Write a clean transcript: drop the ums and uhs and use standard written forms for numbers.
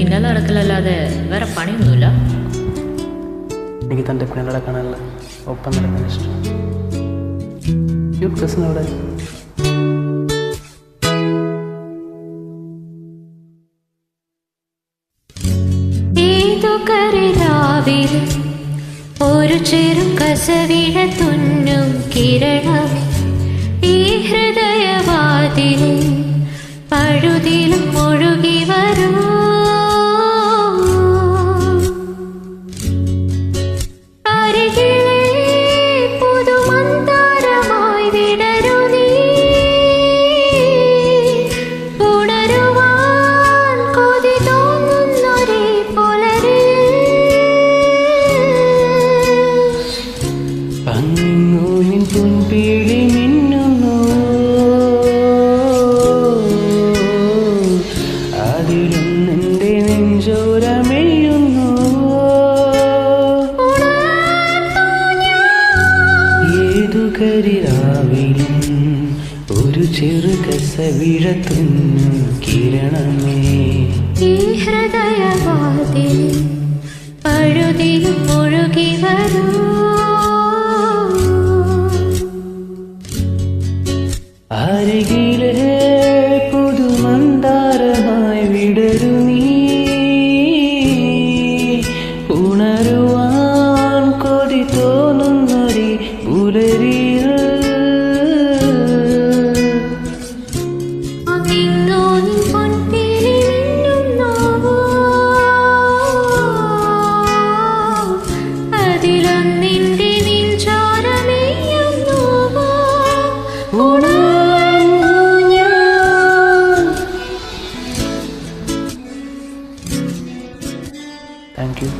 പിന്നാലെ നടക്കലല്ലാതെ വേറെ പണിയൊന്നുമില്ല. എനിക്ക് തൻ്റെ പിന്നാലെ നടക്കാനല്ല, ഒപ്പം നടക്കാൻ ഇഷ്ടം. കസിൻ അവിടെ ഒരു ചെറു കസവിഴ തുന്നും കിരണമേ ഈ ഹൃദയവാതിലെ പഴുതിലും ഒഴുകി വരൂ. അരികിലെ പുതുമന്താരമായി വിടരൂ നീ, ഉണരുവാൻ കൊതി തോന്നുന്നൊരേ പുലരിൽ അങ്ങൂനിൻ പൊൻപീളി മിന്നുന്നു, അതിലൊന്നെൻ്റെ നെഞ്ചോരമെയ്യുന്നു. ഏതു കരിരാവിലും ഒരു ചെറു കസവിഴ തുന്നും കിരണമേ ഈ ഹൃദയവാതിൽ പഴുതിലും ഒഴുകി വരൂ. അരികിലെ പുതുമന്താരമായി വിടരു നീ, ഉണരുവാൻ കൊതി തോന്നുന്നൊരി പുലരിയിൽ. അതിലൊന്നിന്റെ നെഞ്ചോരമെയ്യുന്നു. Thank you.